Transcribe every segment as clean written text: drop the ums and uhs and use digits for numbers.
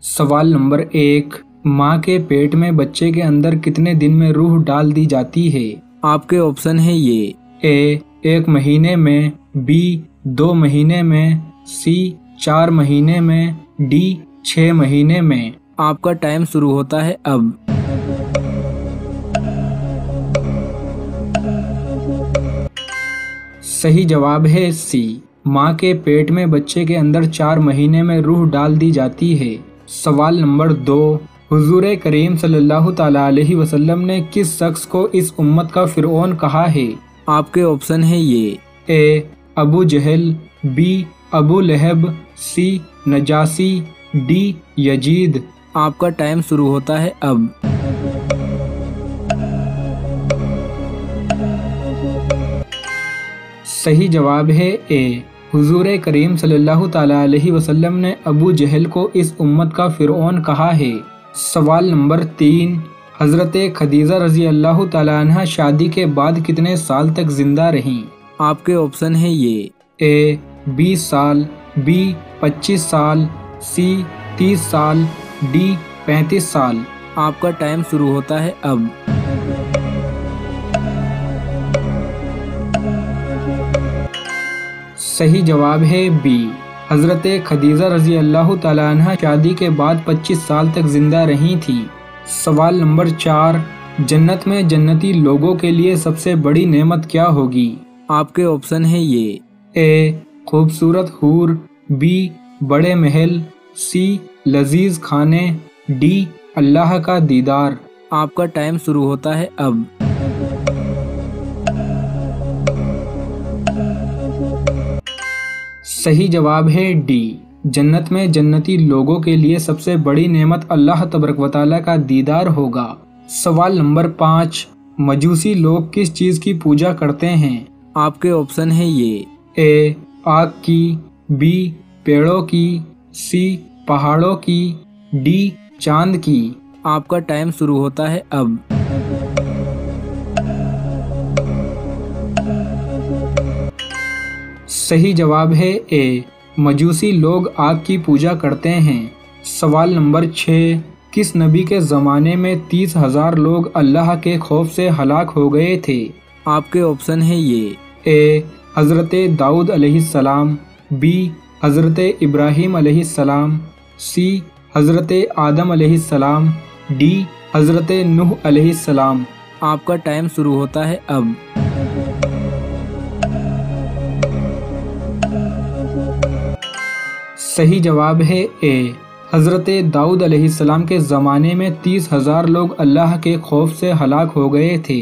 सवाल नंबर 1, माँ के पेट में बच्चे के अंदर कितने दिन में रूह डाल दी जाती है? आपके ऑप्शन है ये ए 1 महीने में, बी 2 महीने में, सी 4 महीने में, डी 6 महीने में। आपका टाइम शुरू होता है अब। सही जवाब है सी, माँ के पेट में बच्चे के अंदर 4 महीने में रूह डाल दी जाती है। सवाल नंबर 2, हुजूर करीम सल्लल्लाहु तआला अलैहि वसल्लम ने किस शख्स को इस उम्मत का फिरौन कहा है? आपके ऑप्शन है ये ए अबू जहल, बी अबू लहब, सी नजासी, डी यजीद। आपका टाइम शुरू होता है अब। सही जवाब है ए, हुजूर करीम सल्लल्लाहु तआला अलैहि वसल्लम ने अबू जहल को इस उम्मत का फिरौन कहा है। सवाल नंबर 3, हजरत खदीजा रजी अल्लाह तआला अन्हा शादी के बाद कितने साल तक जिंदा रहीं? आपके ऑप्शन है ये ए 20 साल, बी 25 साल, सी 30 साल, डी 35 साल। आपका टाइम शुरू होता है अब। सही जवाब है बी, हजरत खदीजा रजी अल्लाह तआला अन्हा शादी के बाद 25 साल तक जिंदा रही थी। सवाल नंबर 4, जन्नत में जन्नती लोगों के लिए सबसे बड़ी नेमत क्या होगी? आपके ऑप्शन है ये ए खूबसूरत हूर, बी बड़े महल, सी लजीज खाने, डी अल्लाह का दीदार। आपका टाइम शुरू होता है अब। सही जवाब है डी, जन्नत में जन्नती लोगों के लिए सबसे बड़ी नेमत अल्लाह तबारक व तआला का दीदार होगा। सवाल नंबर 5, मजूसी लोग किस चीज की पूजा करते हैं? आपके ऑप्शन है ये ए आग की, बी पेड़ों की, सी पहाड़ों की, डी चांद की। आपका टाइम शुरू होता है अब। सही जवाब है ए, मजूसी लोग आग की पूजा करते हैं। सवाल नंबर 6, किस नबी के ज़माने में 30,000 लोग अल्लाह के खौफ से हलाक हो गए थे? आपके ऑप्शन है ये ए हज़रत दाऊद अलैहिस्सलाम, बी हज़रत इब्राहीम अलैहिस्सलाम, सी हज़रत आदम अलैहिस्सलाम, डी हज़रत नूह अलैहिस्सलाम। आपका टाइम शुरू होता है अब। सही जवाब है ए, हज़रत दाऊद अलैहिस्सलाम के ज़माने में 30,000 लोग अल्लाह के खौफ से हलाक हो गए थे।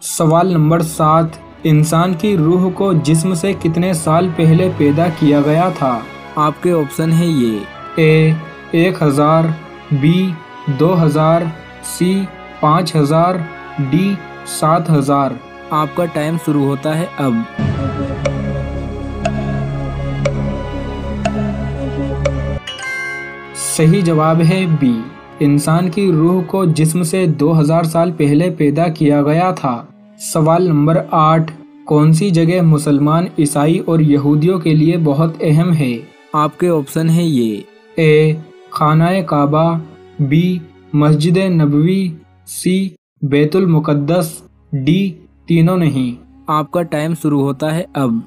सवाल नंबर 7, इंसान की रूह को जिस्म से कितने साल पहले पैदा किया गया था? आपके ऑप्शन है ये ए 1000, बी 2000, सी 5000, डी 7000। आपका टाइम शुरू होता है अब। सही जवाब है बी, इंसान की रूह को जिस्म से 2000 साल पहले पैदा किया गया था। सवाल नंबर 8, कौन सी जगह मुसलमान, ईसाई और यहूदियों के लिए बहुत अहम है? आपके ऑप्शन है ये ए खानाए काबा, बी मस्जिद नबवी, सी बैतुल मुकद्दस, डी तीनों नहीं। आपका टाइम शुरू होता है अब।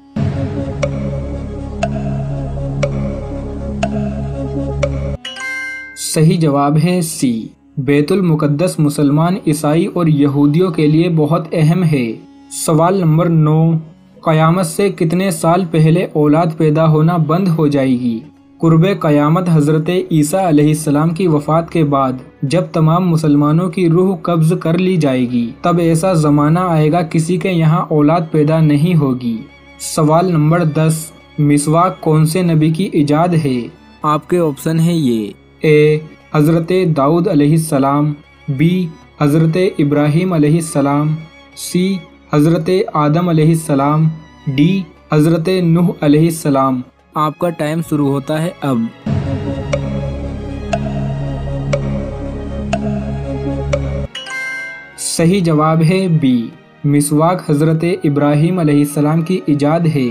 सही जवाब है सी, बैतुल मुकद्दस मुसलमान, ईसाई और यहूदियों के लिए बहुत अहम है। सवाल नंबर 9, क़यामत से कितने साल पहले औलाद पैदा होना बंद हो जाएगी? कुर्बे क़यामत हज़रत ईसा अलैहिस्सलाम की वफ़ात के बाद जब तमाम मुसलमानों की रूह कब्ज़ कर ली जाएगी, तब ऐसा ज़माना आएगा किसी के यहाँ औलाद पैदा नहीं होगी। सवाल नंबर 10, मिसवाक कौन से नबी की इजाद है? आपके ऑप्शन है ये ए हज़रत दाऊद अलैहिस्सलाम, बी हज़रत इब्राहीम अलैहिस्सलाम, सी हज़रत आदम अलैहिस्सलाम, डी हज़रत नूह अलैहिस्सलाम। आपका टाइम शुरू होता है अब। सही जवाब है बी, मिसवाक हज़रत इब्राहीम अलैहिस्सलाम की इजाद है।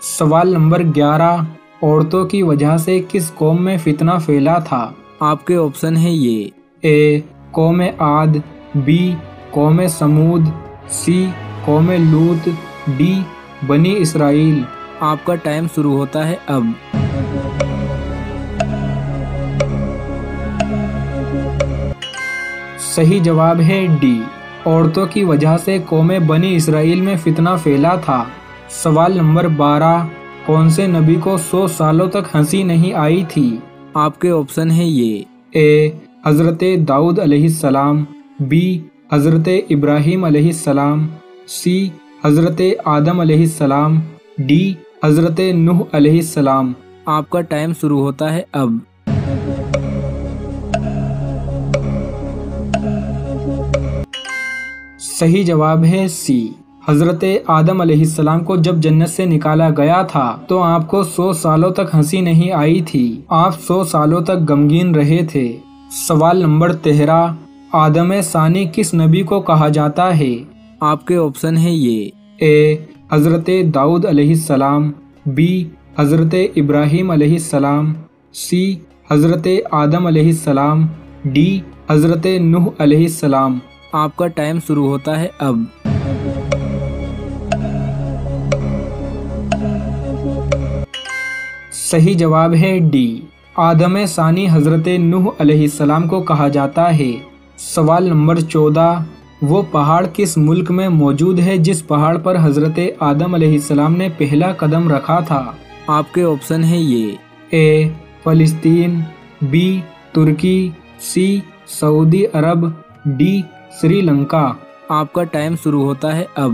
सवाल नंबर 11, औरतों की वजह से किस कौम में फितना फैला था? آپ کے آپشن ہے یہ: اے قوم عاد، بی قوم سمود، سی قوم لوط، ڈی بنی اسرائیل۔ آپ کا ٹائم شروع ہوتا ہے اب۔ صحیح جواب ہے ڈی، عورتوں کی وجہ سے قوم بنی اسرائیل میں فتنہ پھیلا تھا۔ سوال نمبر 12، کون سے نبی کو 100 سالوں تک ہنسی نہیں آئی تھی؟ آپ کے آپشن ہے یہ: اے حضرت داؤد علیہ السلام، بی حضرت ابراہیم علیہ السلام، سی حضرت آدم علیہ السلام، ڈی حضرت نوح علیہ السلام۔ آپ کا ٹائم شروع ہوتا ہے اب۔ صحیح جواب ہے سی، حضرت آدم علیہ السلام کو جب جنت سے نکالا گیا تھا تو آپ کو 100 سالوں تک ہنسی نہیں آئی تھی، آپ 100 سالوں تک غمگین رہے تھے۔ سوال نمبر 13، آدم ثانی کس نبی کو کہا جاتا ہے؟ آپ کے آپشن ہے یہ: اے حضرت داؤد علیہ السلام، بی حضرت ابراہیم علیہ السلام، سی حضرت آدم علیہ السلام، ڈی حضرت نوح علیہ السلام۔ آپ کا ٹائم شروع ہوتا ہے اب۔ صحیح جواب ہے ڈی، آدم ثانی حضرت نوح علیہ السلام کو کہا جاتا ہے۔ سوال نمبر 14، وہ پہاڑ کس ملک میں موجود ہے جس پہاڑ پر حضرت آدم علیہ السلام نے پہلا قدم رکھا تھا؟ آپ کے آپشن ہے یہ: اے فلسطین، بی ترکی، سی سعودی عرب، ڈی سری لنکا۔ آپ کا ٹائم شروع ہوتا ہے اب۔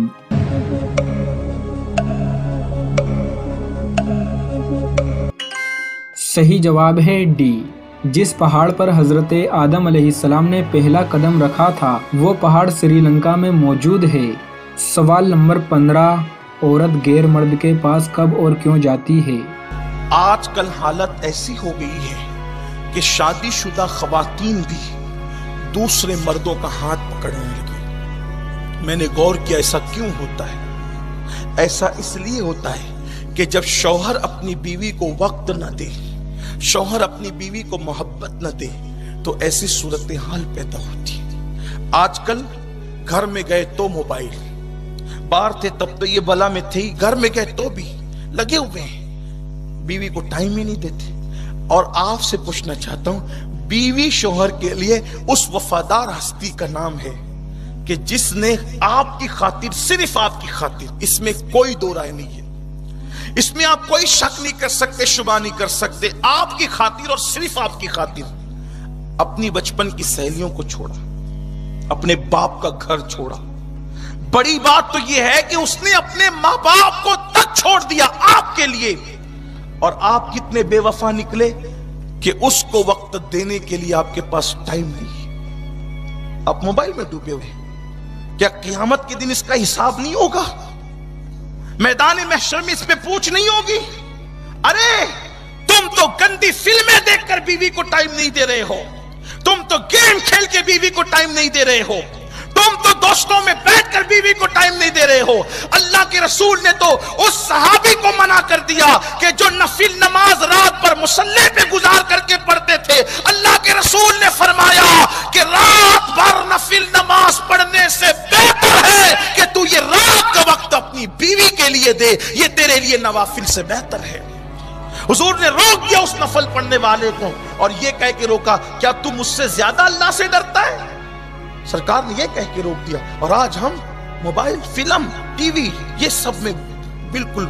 صحیح جواب ہے ڈی، جس پہاڑ پر حضرت آدم علیہ السلام نے پہلا قدم رکھا تھا وہ پہاڑ سری لنکا میں موجود ہے۔ سوال نمبر 15، عورت غیر مرد کے پاس کب اور کیوں جاتی ہے؟ آج کل حالت ایسی ہو گئی ہے کہ شادی شدہ خواتین بھی دوسرے مردوں کا ہاتھ پکڑنے لگی۔ میں نے غور کیا ایسا کیوں ہوتا ہے؟ ایسا اس لیے ہوتا ہے کہ جب شوہر اپنی بیوی کو وقت نہ دے، شوہر اپنی بیوی کو محبت نہ دے تو ایسی صورتحال پیدا ہوتی ہے۔ آج کل گھر میں گئے تو موبائل، باہر تھے تب تو یہ بلا میں تھے، گھر میں گئے تو بھی لگے ہوئے ہیں، بیوی کو ٹائم ہی نہیں دیتے۔ اور آپ سے پوچھنا چاہتا ہوں، بیوی شوہر کے لیے اس وفادار ہستی کا نام ہے کہ جس نے آپ کی خاطر، صرف آپ کی خاطر، اس میں کوئی دو رائے نہیں ہے، اس میں آپ کوئی شک نہیں کر سکتے، شبہ نہیں کر سکتے، آپ کی خاطر اور صرف آپ کی خاطر اپنی بچپن کی سہیلیوں کو چھوڑا، اپنے باپ کا گھر چھوڑا۔ بڑی بات تو یہ ہے کہ اس نے اپنے ماں باپ کو تک چھوڑ دیا آپ کے لیے، اور آپ کتنے بے وفا نکلے کہ اس کو وقت دینے کے لیے آپ کے پاس ٹائم نہیں۔ آپ موبائل میں ڈوبے ہوئے، کیا قیامت کے دن اس کا حساب نہیں ہوگا؟ میدان محشر میں اس پہ پوچھ نہیں ہوگی؟ ارے تم تو گندی فلمیں دیکھ کر بیوی کو ٹائم نہیں دے رہے ہو، تم تو گیم کھیل کے بیوی کو ٹائم نہیں دے رہے ہو، تم تو دوستوں میں بیٹھ کر بیوی کو ٹائم نہیں دے رہے ہو۔ اللہ کے رسول نے تو اس صحابی کو منع کر دیا کہ جو نفل نماز رات پر مصلی پہ گزار کر کے پڑھتے تھے، اللہ کے رسول نے فرمایا کہ رات بھر نفل نماز پڑھنے سے بہتر ہے کہ تو یہ رات کا وقت اپنی بیوی کے لیے دے، یہ تیرے لیے نوافل سے بہتر ہے۔ حضور نے روک دیا اس نفل پڑھنے والے کو، اور یہ کہہ کے روکا، کیا تم مجھ سے زیادہ اللہ سے ڈرتا ہے؟ سرکار نے یہ کہہ کے روک دیا، اور آج ہم موبائل، فلم، ٹی وی، یہ سب میں بالکل